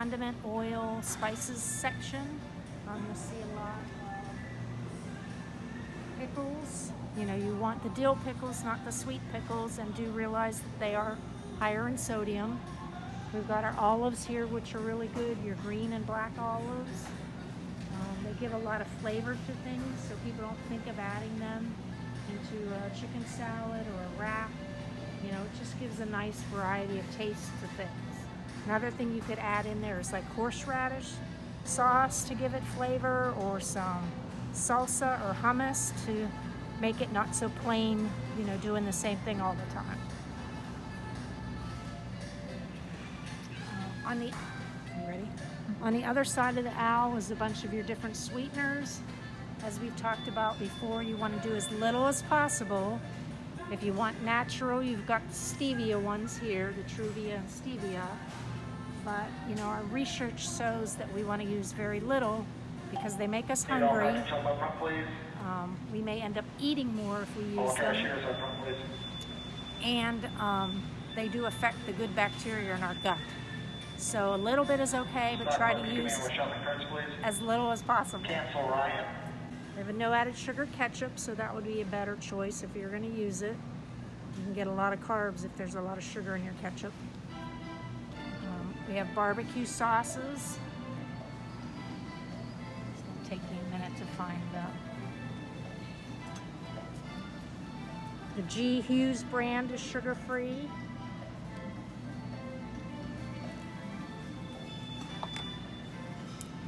condiment, oil, spices section. You'll see a lot of pickles. You know, you want the dill pickles, not the sweet pickles, and do realize that they are higher in sodium. We've got our olives here, which are really good, your green and black olives. They give a lot of flavor to things, so people don't think of adding them into a chicken salad or a wrap. You know, it just gives a nice variety of taste to things. Another thing you could add in there is like horseradish sauce to give it flavor, or some salsa or hummus to make it not so plain, you know, doing the same thing all the time. You ready? On the other side of the owl is a bunch of your different sweeteners. As we've talked about before, you want to do as little as possible. If you want natural, you've got the stevia ones here, the Truvia and stevia. But, you know, our research shows that we want to use very little because they make us hungry. We may end up eating more if we use them. And they do affect the good bacteria in our gut. So a little bit is okay, but try to use as little as possible. Cancel Ryan. We have a no added sugar ketchup, so that would be a better choice if you're going to use it. You can get a lot of carbs if there's a lot of sugar in your ketchup. We have barbecue sauces. It's going to take me a minute to find that. The G. Hughes brand is sugar-free.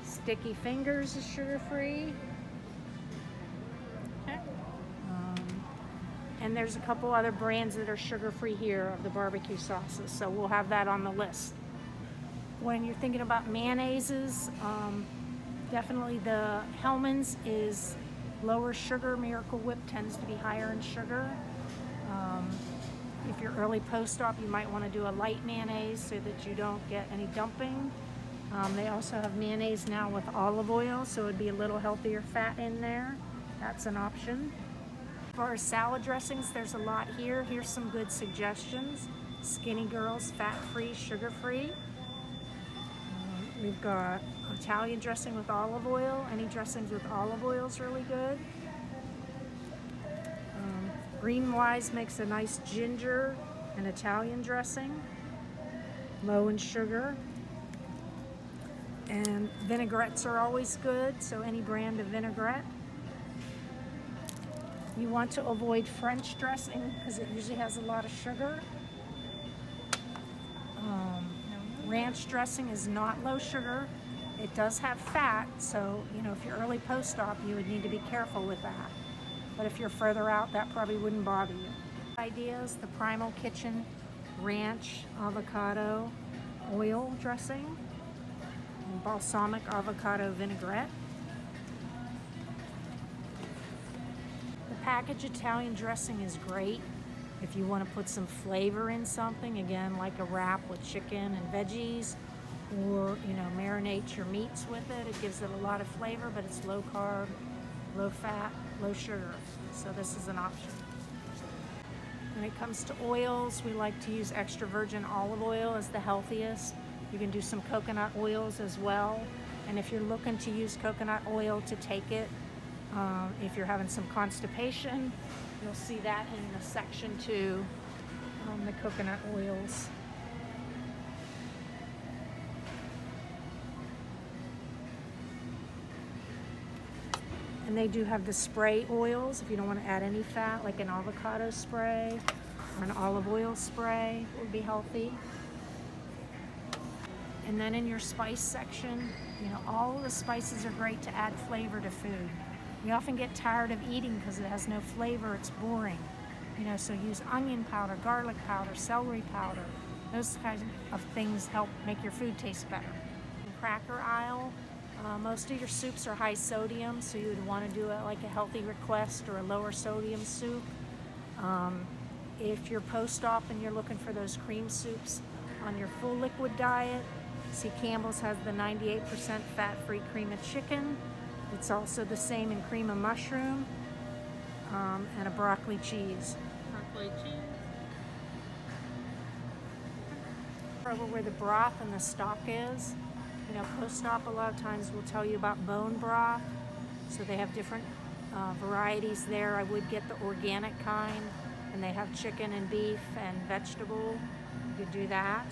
Sticky Fingers is sugar-free. Okay. And there's a couple other brands that are sugar-free here of the barbecue sauces, so we'll have that on the list. When you're thinking about mayonnaises, definitely the Hellmann's is lower sugar. Miracle Whip tends to be higher in sugar. If you're early post-op, you might want to do a light mayonnaise so that you don't get any dumping. They also have mayonnaise now with olive oil, so it would be a little healthier fat in there. That's an option. As far as salad dressings, there's a lot here. Here's some good suggestions. Skinny Girls, fat-free, sugar-free. We've got Italian dressing with olive oil. Any dressings with olive oil is really good. Greenwise makes a nice ginger and Italian dressing, low in sugar. And vinaigrettes are always good, so any brand of vinaigrette. You want to avoid French dressing because it usually has a lot of sugar. Ranch dressing is not low sugar. It does have fat, so you know if you're early post-op, you would need to be careful with that. But if you're further out, that probably wouldn't bother you. Ideas: the Primal Kitchen Ranch Avocado Oil Dressing, and Balsamic Avocado Vinaigrette. The packaged Italian dressing is great if you want to put some flavor in something, again, like a wrap with chicken and veggies, or, you know, marinate your meats with it. It gives it a lot of flavor, but it's low carb, low fat, low sugar. So this is an option. When it comes to oils, we like to use extra virgin olive oil as the healthiest. You can do some coconut oils as well. And if you're looking to use coconut oil to take it, if you're having some constipation, you'll see that in the section 2, the coconut oils. And they do have the spray oils if you don't want to add any fat, like an avocado spray or an olive oil spray would be healthy. And then in your spice section, you know, all of the spices are great to add flavor to food. We often get tired of eating because it has no flavor, it's boring. You know, so use onion powder, garlic powder, celery powder. Those kinds of things help make your food taste better. In the cracker aisle, most of your soups are high sodium, so you would want to do it like a healthy request or a lower sodium soup. If you're post-op and you're looking for those cream soups on your full liquid diet, see Campbell's has the 98% fat-free cream of chicken. It's also the same in cream of mushroom and a broccoli cheese. Broccoli cheese. Over where the broth and the stock is, Post-op a lot of times will tell you about bone broth. So they have different varieties there. I would get the organic kind, and they have chicken and beef and vegetable. You could do that.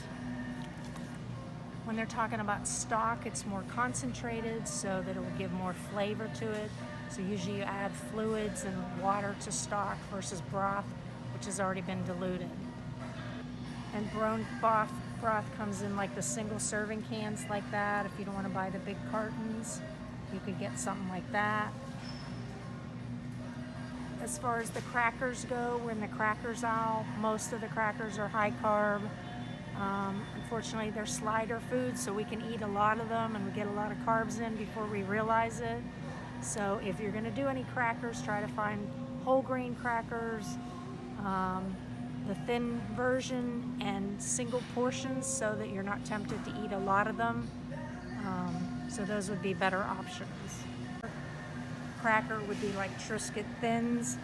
When they're talking about stock, it's more concentrated so that it will give more flavor to it. So usually you add fluids and water to stock versus broth, which has already been diluted. And broth comes in like the single serving cans like that. If you don't want to buy the big cartons, you could get something like that. As far as the crackers go, we're in the crackers aisle. Most of the crackers are high carb. Unfortunately, they're slider foods, so we can eat a lot of them and we get a lot of carbs in before we realize it. So if you're going to do any crackers, try to find whole grain crackers, the thin version, and single portions so that you're not tempted to eat a lot of them. So those would be better options. Cracker would be like Triscuit Thins.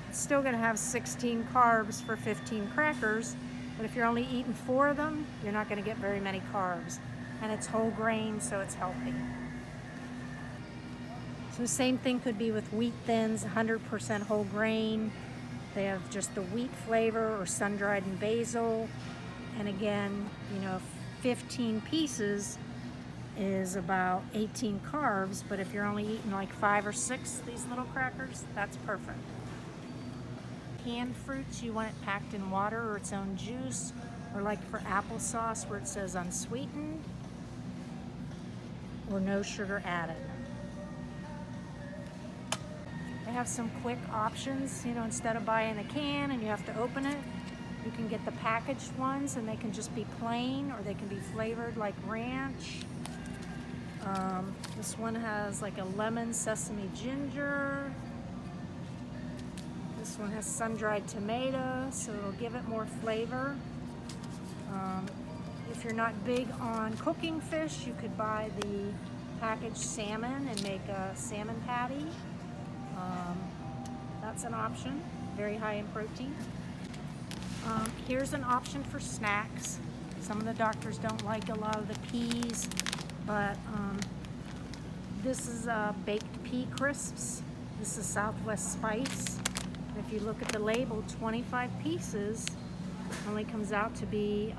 It's still going to have 16 carbs for 15 crackers, but if you're only eating 4 of them, you're not going to get very many carbs. And it's whole grain, so it's healthy. So the same thing could be with Wheat Thins, 100% whole grain. They have just the wheat flavor or sun-dried and basil. And again, 15 pieces is about 18 carbs, but if you're only eating like 5 or 6 of these little crackers, that's perfect. Canned fruits, you want it packed in water or its own juice, or like for applesauce where it says unsweetened or no sugar added. They have some quick options, instead of buying a can and you have to open it, you can get the packaged ones and they can just be plain or they can be flavored like ranch. This one has like a lemon, sesame, ginger. This one has sun-dried tomato, so it'll give it more flavor. If you're not big on cooking fish, you could buy the packaged salmon and make a salmon patty. That's an option, very high in protein. Here's an option for snacks. Some of the doctors don't like a lot of the peas, but this is baked pea crisps. This is Southwest Spice. If you look at the label, 25 pieces only comes out to be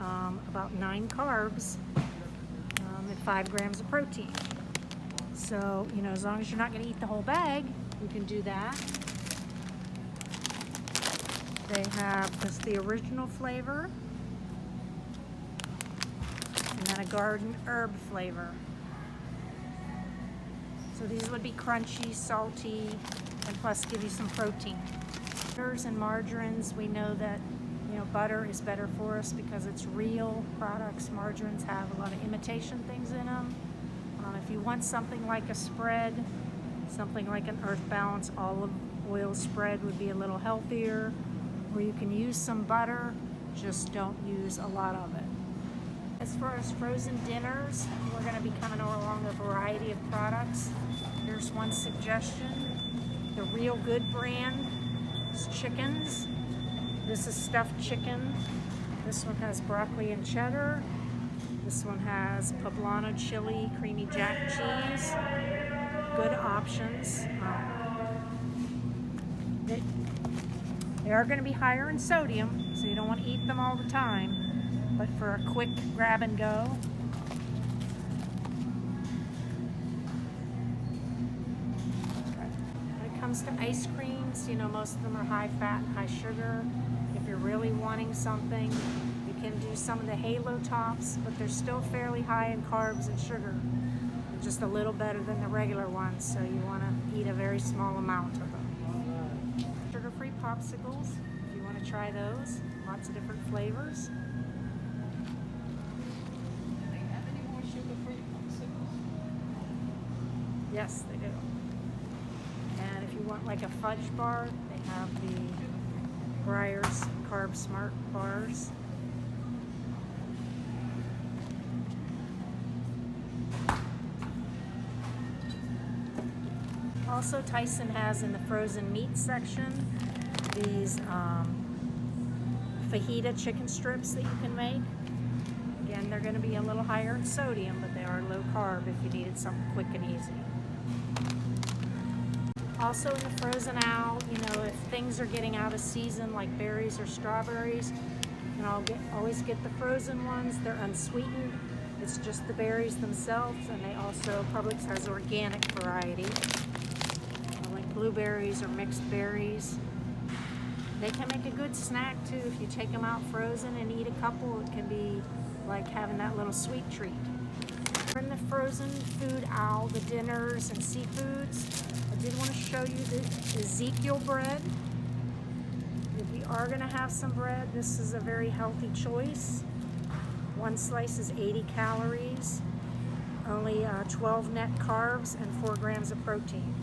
about 9 carbs and 5 grams of protein. So, as long as you're not going to eat the whole bag, you can do that. They have just the original flavor and then a garden herb flavor. So these would be crunchy, salty, and plus give you some protein. Butters and margarines, we know that butter is better for us because it's real products. Margarines have a lot of imitation things in them. If you want something like a spread, something like an Earth Balance olive oil spread would be a little healthier, or you can use some butter, just don't use a lot of it. As far as frozen dinners, we're going to be coming along a variety of products. Here's one suggestion. The Real Good brand is chickens. This is stuffed chicken. This one has broccoli and cheddar. This one has poblano chili, creamy jack cheese. Good options. They are going to be higher in sodium, so you don't want to eat them all the time. But for a quick grab and go. When it comes to ice creams, most of them are high fat and high sugar. If you're really wanting something, you can do some of the Halo Tops, but they're still fairly high in carbs and sugar. They're just a little better than the regular ones, so you want to eat a very small amount of them. Sugar-free popsicles, if you want to try those. Lots of different flavors. Yes, they do. And if you want like a fudge bar, they have the Breyers Carb Smart bars. Also, Tyson has in the frozen meat section these fajita chicken strips that you can make. Again, they're going to be a little higher in sodium, but they are are low carb if you needed something quick and easy. Also in the frozen aisle, you know, if things are getting out of season like berries or strawberries, and I'll always get the frozen ones. They're unsweetened. It's just the berries themselves, and they also, Publix has organic variety, like blueberries or mixed berries. They can make a good snack too. If you take them out frozen and eat a couple, it can be like having that little sweet treat. In the frozen food aisle, the dinners and seafoods, I did want to show you the Ezekiel bread. If you are going to have some bread, this is a very healthy choice. One slice is 80 calories, only 12 net carbs, and 4 grams of protein.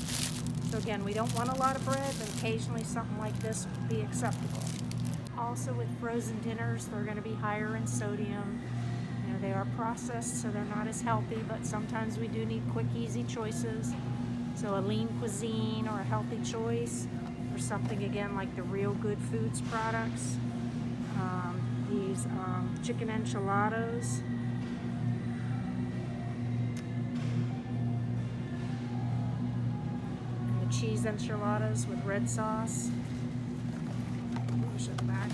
So again, we don't want a lot of bread, but occasionally something like this would be acceptable. Also with frozen dinners, they're going to be higher in sodium. You know, they are processed, so they're not as healthy, but sometimes we do need quick, easy choices. So a lean cuisine or a healthy choice, or something again like the Real Good Foods products. These chicken enchiladas. And the cheese enchiladas with red sauce. Push it back.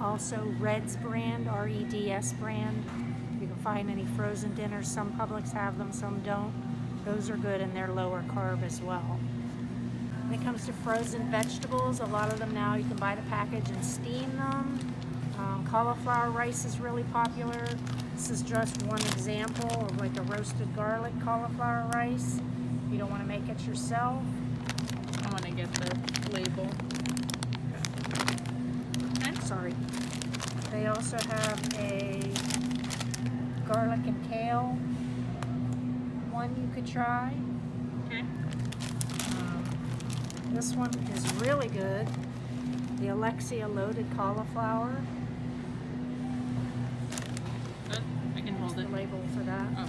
Also Red's brand, R-E-D-S brand. You can find any frozen dinners. Some Publix have them, some don't. Those are good and they're lower carb as well. When it comes to frozen vegetables, a lot of them now you can buy the package and steam them. Cauliflower rice is really popular. This is just one example of like a roasted garlic cauliflower rice. If you don't want to make it yourself. I want to get the label. Sorry. They also have a garlic and kale one you could try. Okay. This one is really good. The Alexia loaded cauliflower. I can hold There's it. the label for that. Oh.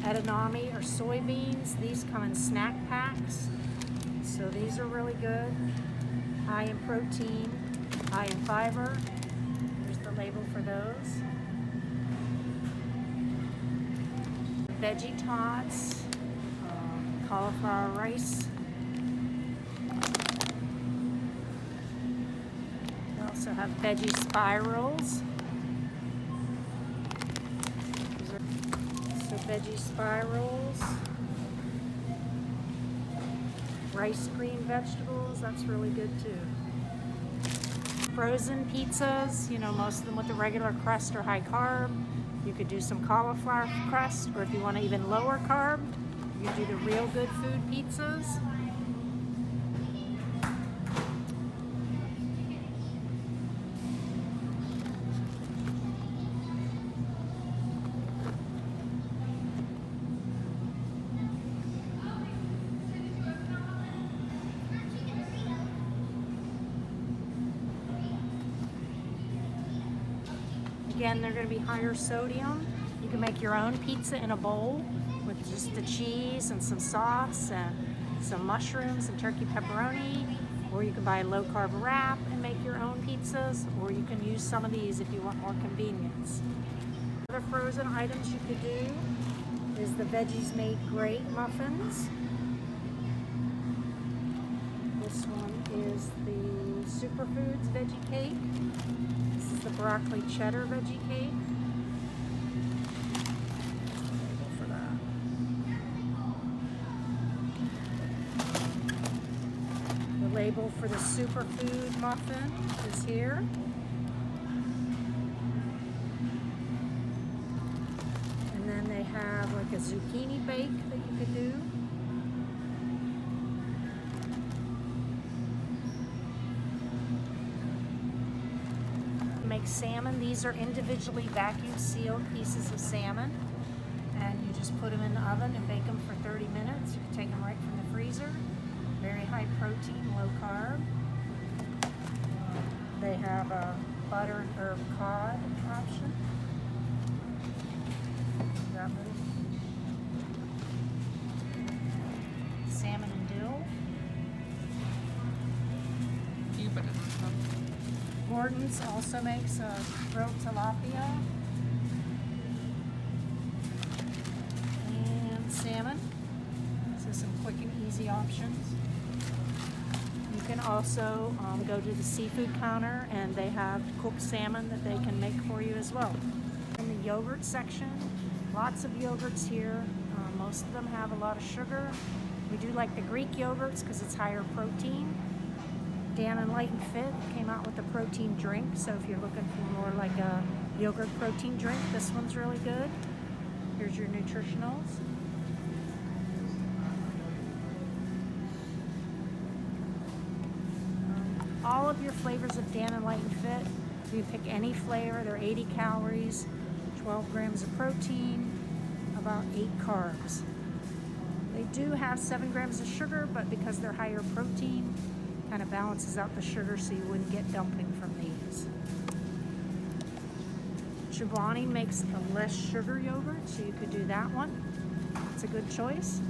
Edamame or soybeans. These come in snack packs. So these are really good. High in protein, high in fiber. There's the label for those. Veggie tots, cauliflower rice. We also have veggie spirals. Veggie spirals, rice green vegetables, that's really good too. Frozen pizzas, you know, most of them with the regular crust or high carb. You could do some cauliflower crust, or if you want to even lower carb, you do the Real Good Food pizzas. Again, they're going to be higher sodium. You can make your own pizza in a bowl with just the cheese and some sauce and some mushrooms and turkey pepperoni. Or you can buy a low-carb wrap and make your own pizzas. Or you can use some of these if you want more convenience. Other frozen items you could do is the Veggies Made Great muffins. This one is the Superfoods veggie cake. This is the broccoli cheddar veggie cake. Label for that. The label for the superfood muffin is here. And then they have like a zucchini bake that you could do. Make salmon. These are individually vacuum sealed pieces of salmon, and you just put them in the oven and bake them for 30 minutes. You can take them right from the freezer. Very high protein, low carb. They have a butter and herb cod option. That move. Martin's also makes grilled tilapia and salmon. So some quick and easy options. You can also go to the seafood counter and they have cooked salmon that they can make for you as well. In the yogurt section, lots of yogurts here. Most of them have a lot of sugar. We do like the Greek yogurts because it's higher protein. Dan and Light and Fit came out with a protein drink, so if you're looking for more like a yogurt protein drink, this one's really good. Here's your nutritionals. All of your flavors of Dan and Light and Fit, you pick any flavor, they're 80 calories, 12 grams of protein, about 8 carbs. They do have 7 grams of sugar, but because they're higher protein, kind of balances out the sugar so you wouldn't get dumping from these. Chobani makes a less sugar yogurt, so you could do that one. It's a good choice.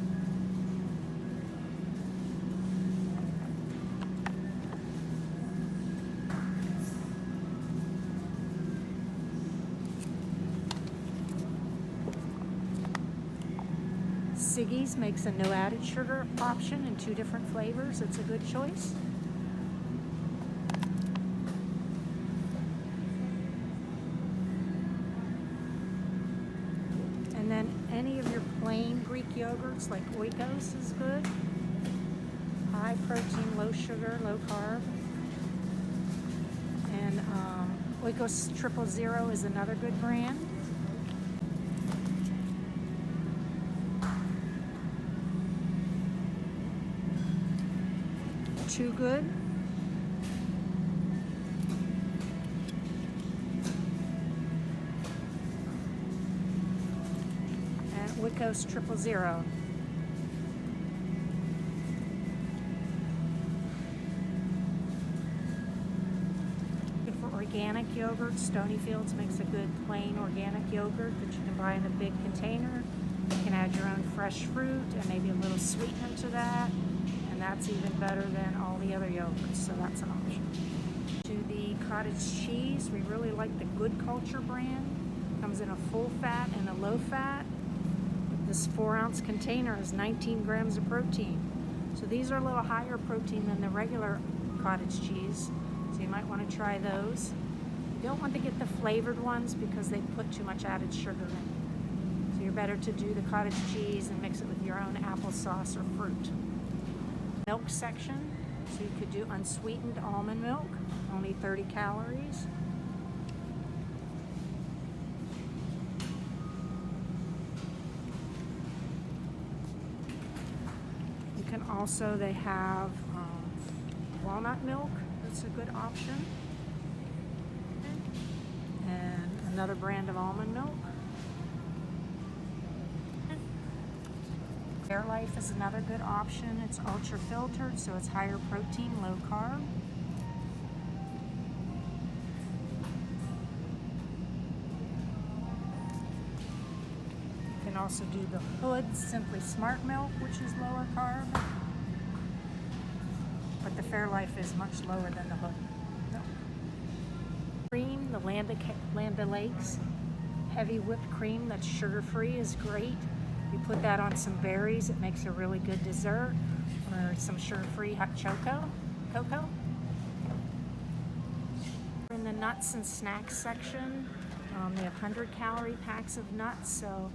Siggy's makes a no added sugar option in 2 different flavors. It's a good choice. And then any of your plain Greek yogurts like Oikos is good. High protein, low sugar, low carb. And Oikos 000 is another good brand. Too Good. And Oikos 000. Good for organic yogurt. Stonyfields makes a good plain organic yogurt that you can buy in a big container. You can add your own fresh fruit and maybe a little sweetener to that. And that's even better than all the other yogurts, so that's an option. To the cottage cheese, we really like the Good Culture brand. Comes in a full fat and a low fat. This 4-ounce container is 19 grams of protein. So these are a little higher protein than the regular cottage cheese, so you might want to try those. You don't want to get the flavored ones because they put too much added sugar in. So you're better to do the cottage cheese and mix it with your own applesauce or fruit. Milk section, so you could do unsweetened almond milk, only 30 calories. You can also, they have walnut milk, that's a good option. And another brand of almond milk. Fairlife is another good option. It's ultra filtered, so it's higher protein, low carb. You can also do the Hood Simply Smart Milk, which is lower carb. But the Fairlife is much lower than the Hood. No. Cream, the Land O'Lakes heavy whipped cream that's sugar-free is great. You put that on some berries, it makes a really good dessert, or some sugar-free hot cocoa. In the nuts and snacks section, they have 100-calorie packs of nuts, so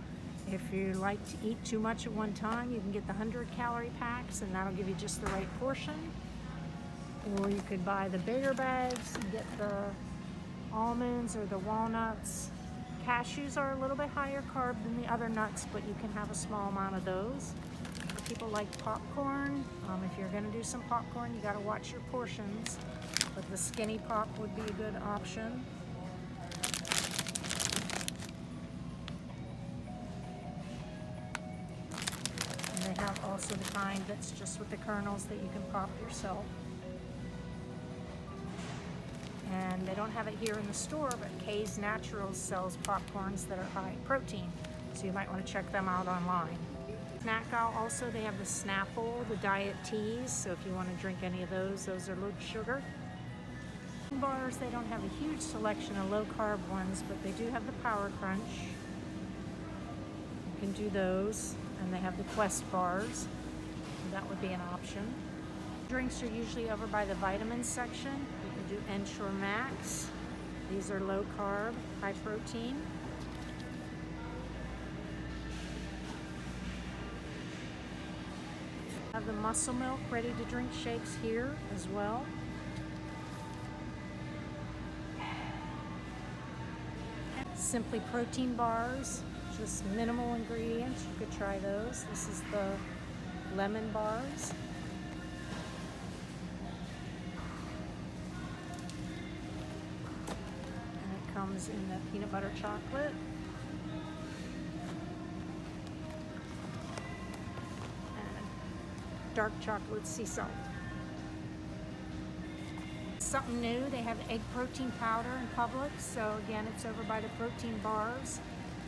if you like to eat too much at one time, you can get the 100-calorie packs, and that'll give you just the right portion. Or you could buy the bigger bags and get the almonds or the walnuts. Cashews are a little bit higher carb than the other nuts, but you can have a small amount of those. People like popcorn. If you're going to do some popcorn, you got to watch your portions. But the skinny pop would be a good option. And they have also the kind that's just with the kernels that you can pop yourself. And they don't have it here in the store, but Kay's Naturals sells popcorns that are high protein, so you might want to check them out online. Snack aisle also, they have the Snapple, the diet teas, so if you want to drink any of those are low sugar. Bars, they don't have a huge selection of low carb ones, but they do have the Power Crunch. You can do those, and they have the Quest bars. That would be an option. Drinks are usually over by the vitamins section. You can do Ensure Max. These are low carb, high protein. Have the Muscle Milk ready to drink shakes here as well. Simply Protein bars, just minimal ingredients. You could try those. This is the lemon bars. And it comes in the peanut butter chocolate. And dark chocolate sea salt. Something new, they have egg protein powder in Publix. So again, it's over by the protein bars.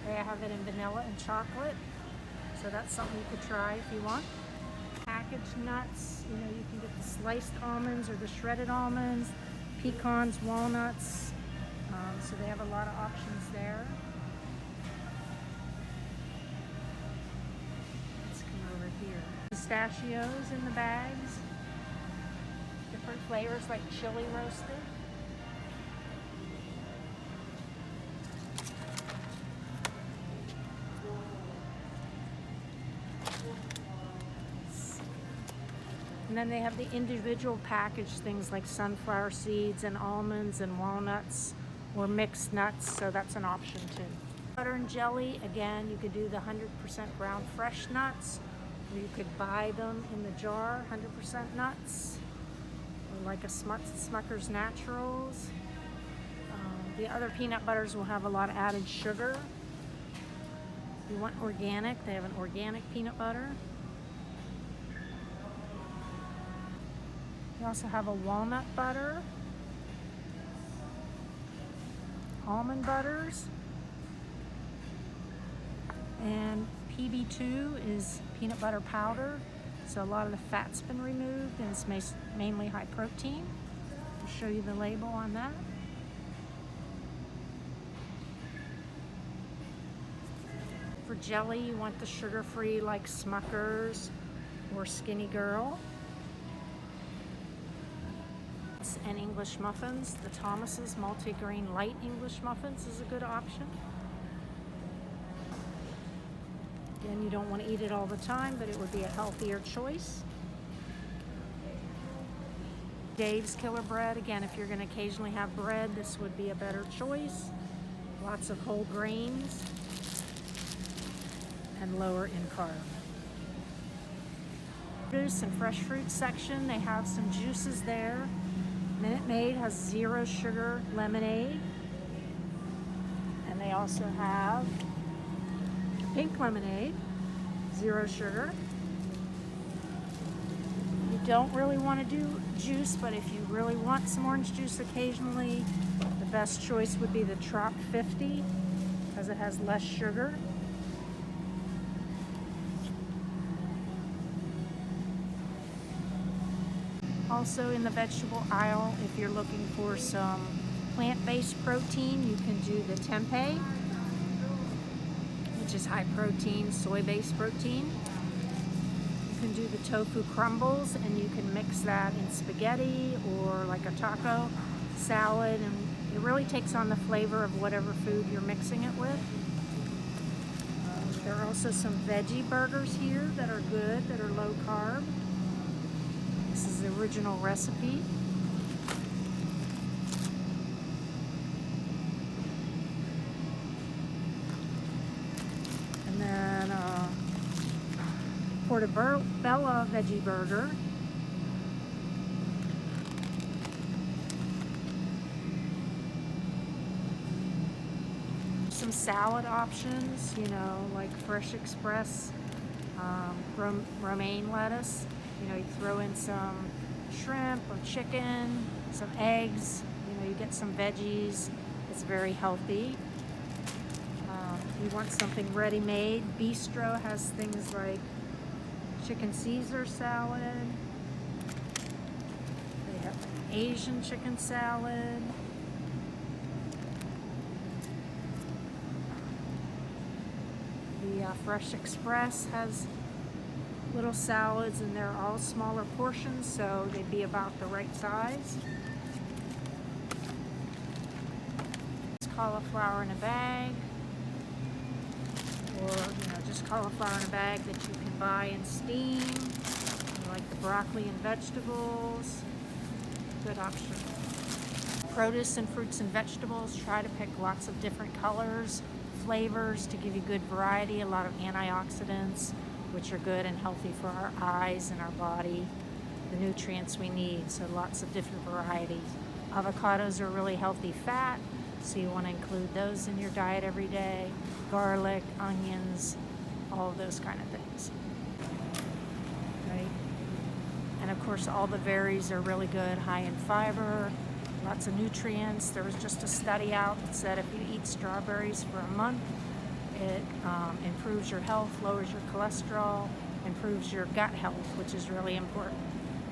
They have it in vanilla and chocolate. So that's something you could try if you want. Packaged nuts, you know, you can get the sliced almonds or the shredded almonds, pecans, walnuts. So they have a lot of options there. Let's come over here. Pistachios in the bags. Different flavors like chili roasted. And then they have the individual packaged things like sunflower seeds and almonds and walnuts or mixed nuts, so that's an option too. Butter and jelly, again, you could do the 100% ground fresh nuts, or you could buy them in the jar, 100% nuts, or like a Smucker's Naturals. The other peanut butters will have a lot of added sugar. If you want organic, they have an organic peanut butter. You also have a walnut butter, almond butters, and PB2 is peanut butter powder. So a lot of the fat's been removed and it's mainly high protein. I'll show you the label on that. For jelly, you want the sugar-free like Smucker's or Skinny Girl. And English muffins. The Thomas's multigrain light English muffins is a good option. Again, you don't want to eat it all the time, but it would be a healthier choice. Dave's Killer Bread. Again, if you're going to occasionally have bread, this would be a better choice. Lots of whole grains and lower in carb. Produce and fresh fruit section, they have some juices there. Minute Maid has 0 sugar lemonade. And they also have pink lemonade, 0 sugar. You don't really want to do juice, but if you really want some orange juice occasionally, the best choice would be the Trop 50 because it has less sugar. Also in the vegetable aisle, if you're looking for some plant-based protein, you can do the tempeh, which is high protein, soy-based protein. You can do the tofu crumbles, and you can mix that in spaghetti or like a taco salad, and it really takes on the flavor of whatever food you're mixing it with. There are also some veggie burgers here that are good, that are low carb. This is the original recipe. And then portobello veggie burger. Some salad options, you know, like Fresh Express romaine lettuce. You know, you throw in some shrimp or chicken, some eggs, you know, you get some veggies. It's very healthy. You want something ready-made. Bistro has things like chicken Caesar salad. They have Asian chicken salad. The Fresh Express has little salads, and they're all smaller portions, so they'd be about the right size. It's cauliflower in a bag, or just cauliflower in a bag that you can buy and steam. You like the broccoli and vegetables, good option. Produce and fruits and vegetables, try to pick lots of different colors, flavors to give you good variety, a lot of antioxidants, which are good and healthy for our eyes and our body, the nutrients we need, so lots of different varieties. Avocados are really healthy fat, so you want to include those in your diet every day. Garlic, onions, all of those kind of things. Right? And of course, all the berries are really good, high in fiber, lots of nutrients. There was just a study out that said if you eat strawberries for a month, it improves your health, lowers your cholesterol, improves your gut health, which is really important.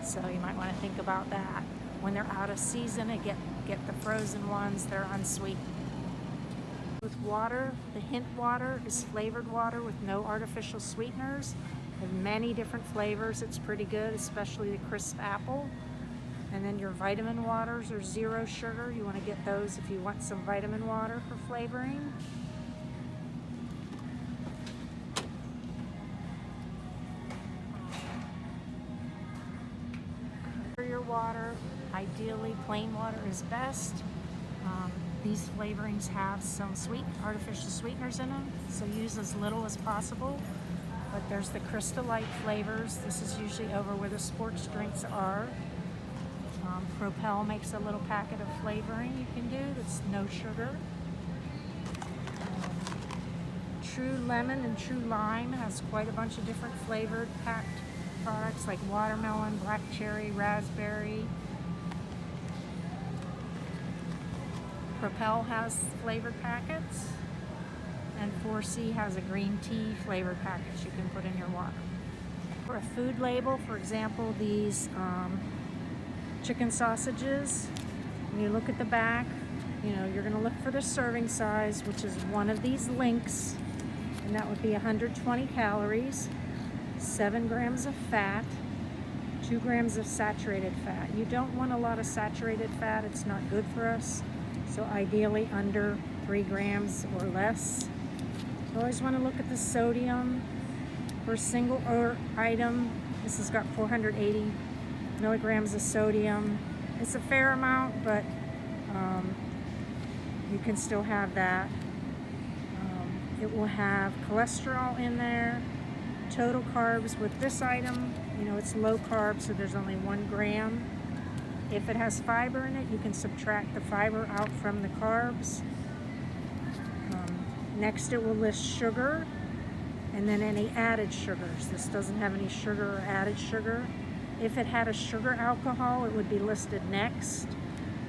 So you might want to think about that. When they're out of season, get the frozen ones. They're unsweetened. With water, the hint water is flavored water with no artificial sweeteners. They have many different flavors. It's pretty good, especially the crisp apple. And then your vitamin waters are 0 sugar. You want to get those if you want some vitamin water for flavoring. For your water, ideally plain water is best. These flavorings have some artificial sweeteners in them, so use as little as possible. But there's the Crystal Light flavors. This is usually over where the sports drinks are. Propel makes a little packet of flavoring you can do that's no sugar. True Lemon and True Lime has quite a bunch of different flavored packed products like watermelon, black cherry, raspberry. Propel has flavored packets, and 4C has a green tea flavored package you can put in your water. For a food label, for example, these chicken sausages, when you look at the back, you're going to look for the serving size, which is one of these links, and that would be 120 calories, 7 grams of fat, 2 grams of saturated fat. You don't want a lot of saturated fat, it's not good for us, so ideally under 3 grams or less. You always want to look at the sodium. For a single item, this has got 480 milligrams of sodium. It's a fair amount, but you can still have that. It will have cholesterol in there. Total carbs with this item, it's low carb, so there's only 1 gram. If it has fiber in it, you can subtract the fiber out from the carbs. Next, it will list sugar, and then any added sugars. This doesn't have any sugar or added sugar. If it had a sugar alcohol, it would be listed next,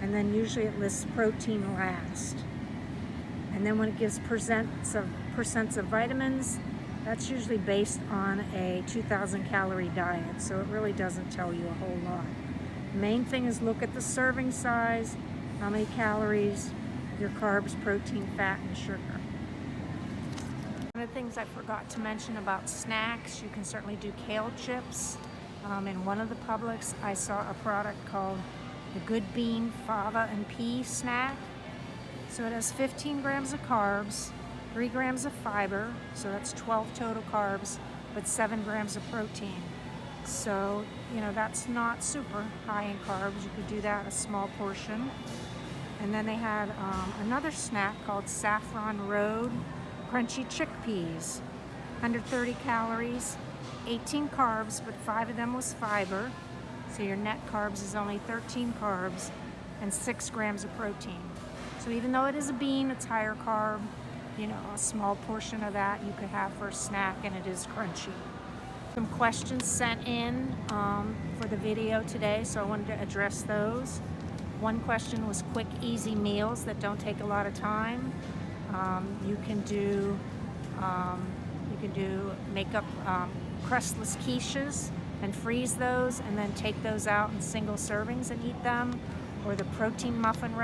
and then usually it lists protein last. And then when it gives percents of vitamins, that's usually based on a 2,000 calorie diet, so it really doesn't tell you a whole lot. The main thing is look at the serving size, how many calories, your carbs, protein, fat, and sugar. One of the things I forgot to mention about snacks, you can certainly do kale chips. In one of the Publix, I saw a product called the Good Bean Fava and Pea snack. So it has 15 grams of carbs, 3 grams of fiber, so that's 12 total carbs, but 7 grams of protein. So, that's not super high in carbs. You could do that, a small portion. And then they had another snack called Saffron Road Crunchy Chickpeas, 130 calories, 18 carbs, but 5 of them was fiber. So your net carbs is only 13 carbs and 6 grams of protein. So even though it is a bean, it's higher carb, a small portion of that you could have for a snack, and it is crunchy. Some questions sent in for the video today, so I wanted to address those. One question was quick, easy meals that don't take a lot of time. You can make up crustless quiches and freeze those and then take those out in single servings and eat them, or the protein muffin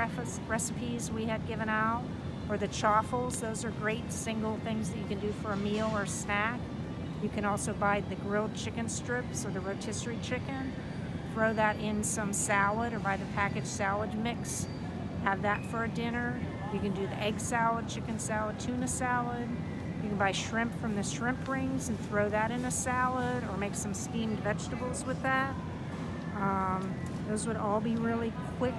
recipes we had given out, or the chaffles. Those are great single things that you can do for a meal or a snack. You can also buy the grilled chicken strips or the rotisserie chicken, throw that in some salad or buy the packaged salad mix, have that for a dinner. You can do the egg salad, chicken salad, tuna salad. You can buy shrimp from the shrimp rings and throw that in a salad, or make some steamed vegetables with that. Those would all be really quick,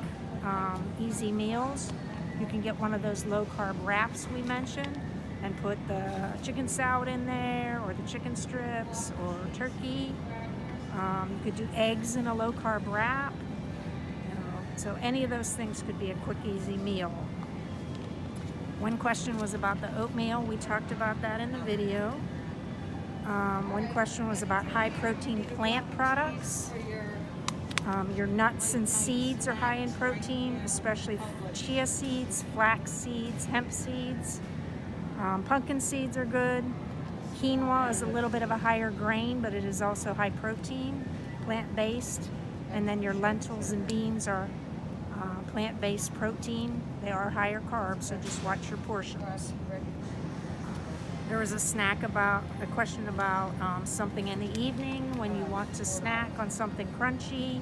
easy meals. You can get one of those low-carb wraps we mentioned and put the chicken salad in there, or the chicken strips, or turkey. You could do eggs in a low-carb wrap. So any of those things could be a quick, easy meal. One question was about the oatmeal. We talked about that in the video. One question was about high-protein plant products. Your nuts and seeds are high in protein, especially chia seeds, flax seeds, hemp seeds. Pumpkin seeds are good. Quinoa is a little bit of a higher grain, but it is also high protein, plant-based. And then your lentils and beans are plant-based protein. They are higher carbs, so just watch your portions. There was a question about something in the evening when you want to snack on something crunchy.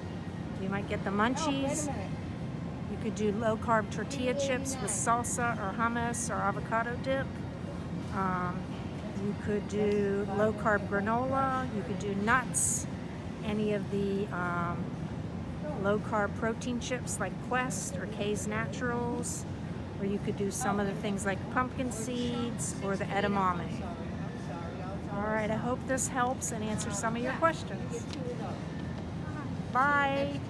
You might get the munchies. You could do low-carb tortilla chips with salsa or hummus or avocado dip. You could do low-carb granola. You could do nuts, any of the low-carb protein chips like Quest or K's Naturals, or you could do some of the things like pumpkin seeds or the edamame. All right, I hope this helps and answers some of your questions. Bye.